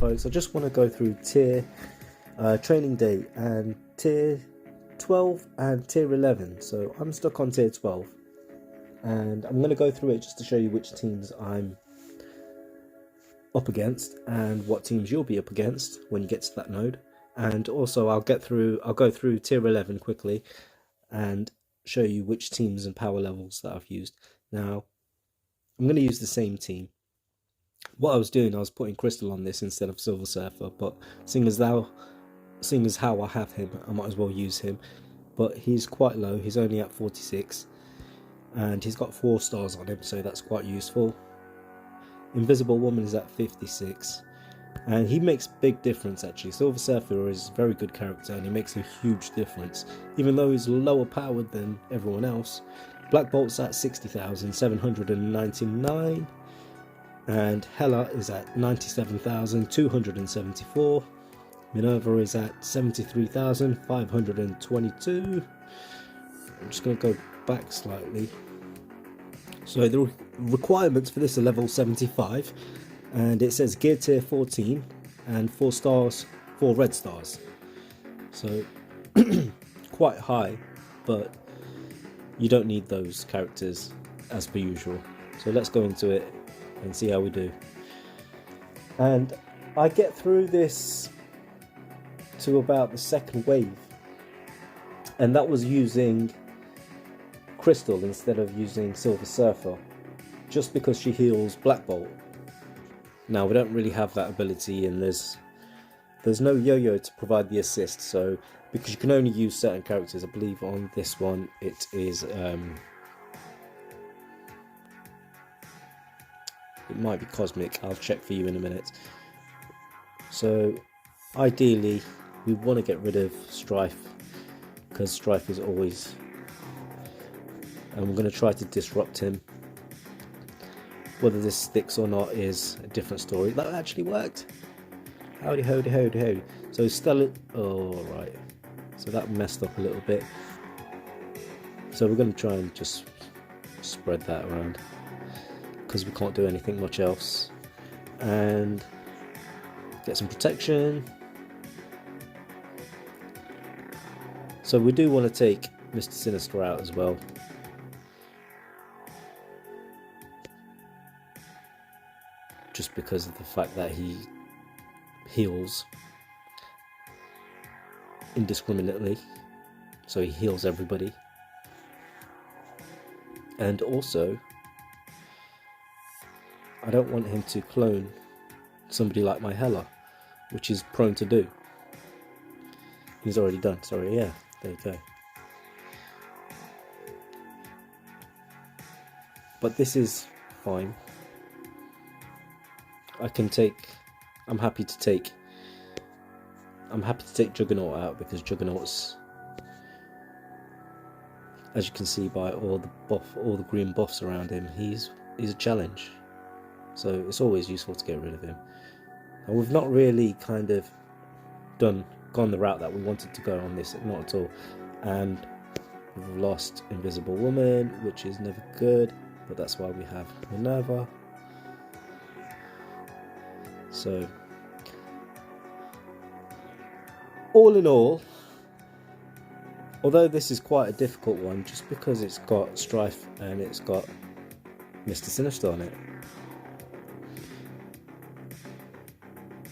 folks. I just want to go through tier training day and tier 12 and tier 11. So I'm stuck on tier 12, and I'm going to go through it just to show you which teams I'm up against and what teams you'll be up against when you get to that node. And also I'll go through tier 11 quickly and show you which teams and power levels that I've used. Now I'm going to use the same team. What I was doing, I was putting Crystal on this instead of Silver Surfer, but seeing as how I have him, I might as well use him. But he's quite low, he's only at 46, and he's got 4 stars on him, so that's quite useful. Invisible Woman is at 56, and he makes big difference actually. Silver Surfer is a very good character, and he makes a huge difference, even though he's lower powered than everyone else. Black Bolt's at 60,799. And Hela is at 97,274. Minerva is at 73,522. I'm just going to go back slightly. So the requirements for this are level 75, and it says gear tier 14 and 4 stars, 4 red stars. So quite high, but you don't need those characters as per usual. So let's go into it and see how we do. And I get through this to about the second wave, and that was using Crystal instead of using Silver Surfer, just because she heals Black Bolt. Now we don't really have that ability, and there's no yo-yo to provide the assist, so because you can only use certain characters, I believe on this one it is it might be Cosmic, I'll check for you in a minute. So ideally we want to get rid of Strife, because Strife is always, and we're going to try to disrupt him. Whether this sticks or not is a different story. That actually worked. Howdy howdy howdy howdy. So Stella, oh right, so that messed up a little bit, so we're going to try and just spread that around, because we can't do anything much else, and get some protection. So we do want to take Mr. Sinister out as well. Just because of the fact that he heals indiscriminately, so he heals everybody. And also I don't want him to clone somebody like my Hela, which is prone to do. He's already done, sorry, yeah, there you go. But this is fine. I'm happy to take Juggernaut out, because Juggernaut's, as you can see by all the green buffs around him, he's a challenge. So it's always useful to get rid of him. And we've not really kind of gone the route that we wanted to go on this, not at all. And we've lost Invisible Woman, which is never good, but that's why we have Minerva. So all in all, although this is quite a difficult one, just because it's got Strife and it's got Mr. Sinister on it,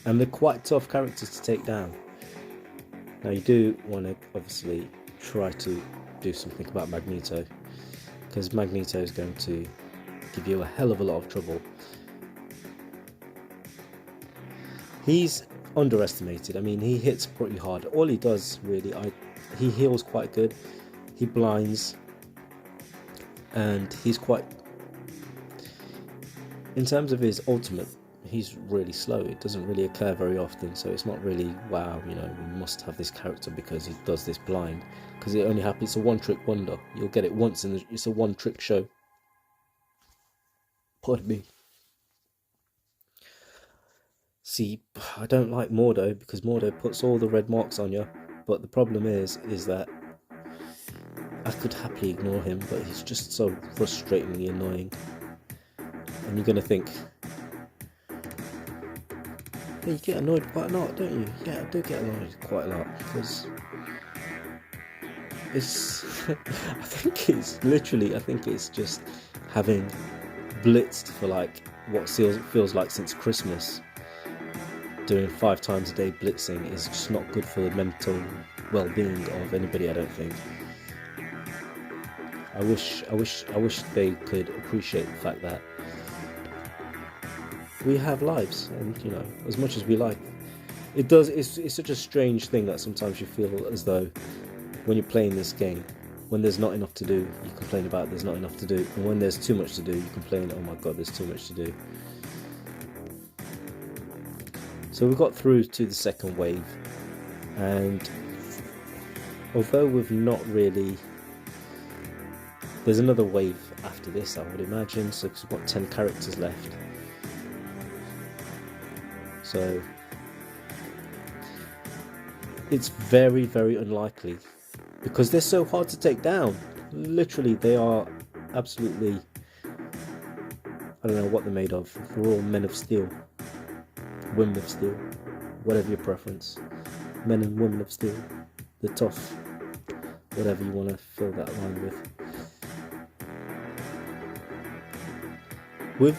and they're quite tough characters to take down. Now you do want to obviously try to do something about Magneto, because Magneto is going to give you a hell of a lot of trouble. He's underestimated. I mean, he hits pretty hard. All he does really, he heals quite good, he blinds, and he's quite, in terms of his ultimate, he's really slow. It doesn't really occur very often, so it's not really, wow, you know, we must have this character because he does this blind, because it only happens, it's a one-trick wonder. You'll get it once, and it's a one-trick show. Pardon me. See, I don't like Mordo, because Mordo puts all the red marks on you, but the problem is that I could happily ignore him, but he's just so frustratingly annoying. And you're going to think, you get annoyed quite a lot, don't you? Yeah, I do get annoyed quite a lot because it's. I think it's just having blitzed for like what feels like since Christmas. Doing 5 times a day blitzing is just not good for the mental well-being of anybody, I don't think. I wish they could appreciate the fact that we have lives, and you know, as much as we like, it's such a strange thing that sometimes you feel as though when you're playing this game, when there's not enough to do, you complain about there's not enough to do, and when there's too much to do, you complain, oh my god, there's too much to do. So we got through to the second wave, and although we've not really, there's another wave after this, I would imagine, so we've got 10 characters left. So it's very, very unlikely, because they're so hard to take down. Literally, they are absolutely, I don't know what they're made of. They're all men of steel, women of steel, whatever your preference. Men and women of steel, the tough, whatever you want to fill that line with. We've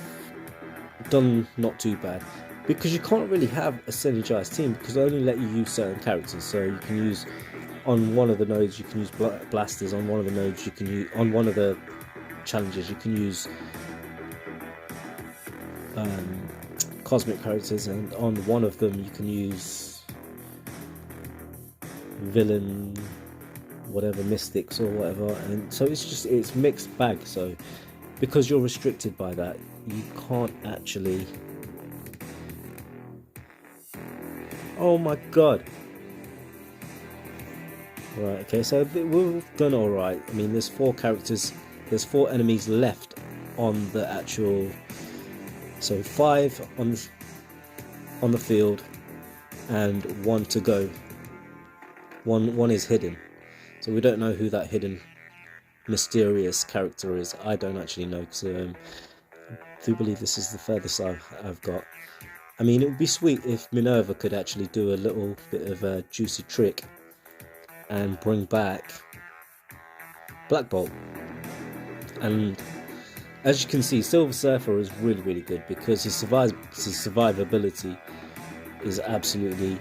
done not too bad, because you can't really have a synergized team, because they only let you use certain characters. So you can use, on one of the nodes you can use blasters, on one of the nodes you can use, on one of the challenges you can use cosmic characters, and on one of them you can use villain, whatever, mystics or whatever. And so it's mixed bag. So because you're restricted by that, you can't actually, oh my god. Right, okay, so we've done alright. I mean, there's 4 characters, there's 4 enemies left on the actual, so 5 on the field and 1 to go. One is hidden, so we don't know who that hidden mysterious character is. I don't actually know, because I do believe this is the furthest I've got. I mean, it would be sweet if Minerva could actually do a little bit of a juicy trick and bring back Black Bolt. And as you can see, Silver Surfer is really, really good, because his survivability is absolutely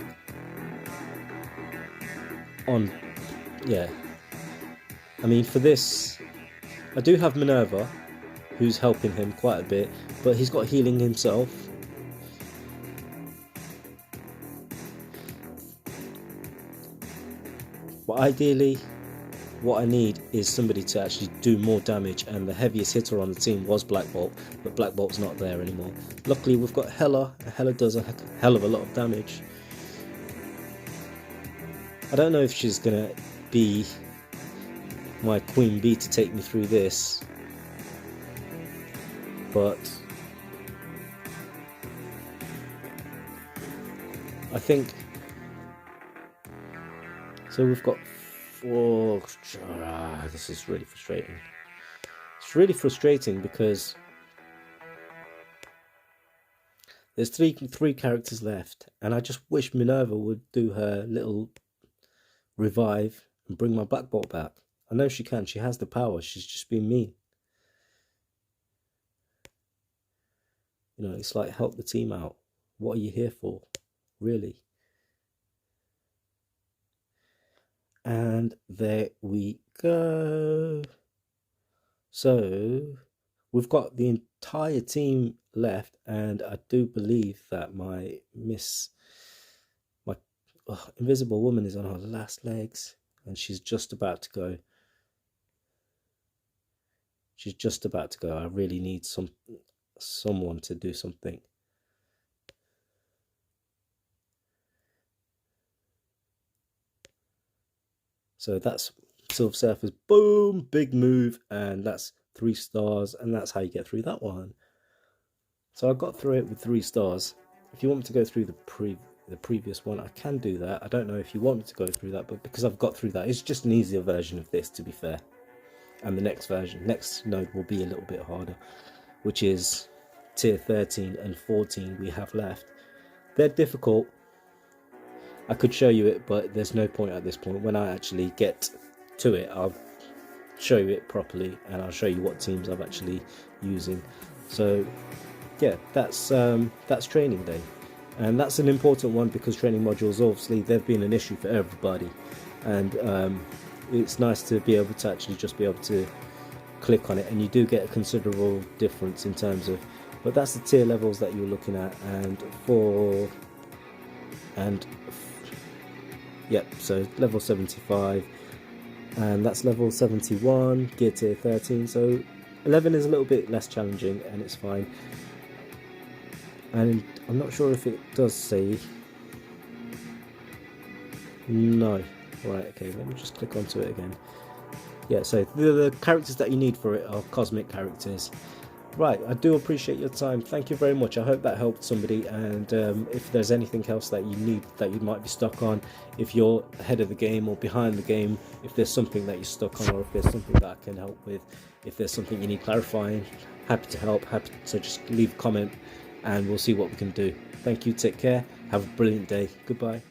on. Yeah, I mean, for this, I do have Minerva, who's helping him quite a bit, but he's got healing himself. But ideally, what I need is somebody to actually do more damage, and the heaviest hitter on the team was Black Bolt, but Black Bolt's not there anymore. Luckily, we've got Hela. Hela does a hell of a lot of damage. I don't know if she's gonna be my Queen Bee to take me through this, but I think so. We've got 4. This is really frustrating. It's really frustrating because there's three characters left, and I just wish Minerva would do her little revive and bring my Black Bolt back. I know she can. She has the power. She's just being mean. You know, it's like, help the team out. What are you here for, really? And there we go. So we've got the entire team left, and I do believe that my Invisible Woman is on her last legs, and she's just about to go. She's just about to go. I really need someone to do something. So that's Silver Surfer's boom, big move, and that's 3 stars, and that's how you get through that one. So I got through it with 3 stars. If you want me to go through the previous one, I can do that. I don't know if you want me to go through that, but because I've got through that, it's just an easier version of this, to be fair. And the next node will be a little bit harder, which is tier 13 and 14 we have left. they're difficult. I could show you it, but there's no point at this point. When I actually get to it, I'll show you it properly, and I'll show you what teams I'm actually using. So yeah, that's training day, and that's an important one because training modules, obviously, they've been an issue for everybody, and it's nice to be able to actually just be able to click on it, and you do get a considerable difference in terms of, but that's the tier levels that you're looking at. Yep, so level 75, and that's level 71, gear tier 13, so 11 is a little bit less challenging, and it's fine. And I'm not sure if it does say, no, right, okay, let me just click onto it again. Yeah, so the characters that you need for it are cosmic characters. Right, I do appreciate your time. Thank you very much. I hope that helped somebody, and if there's anything else that you need, that you might be stuck on, if you're ahead of the game or behind the game, if there's something that you're stuck on, or if there's something that I can help with, if there's something you need clarifying, happy to help, so just leave a comment and we'll see what we can do. Thank you, take care, have a brilliant day, goodbye.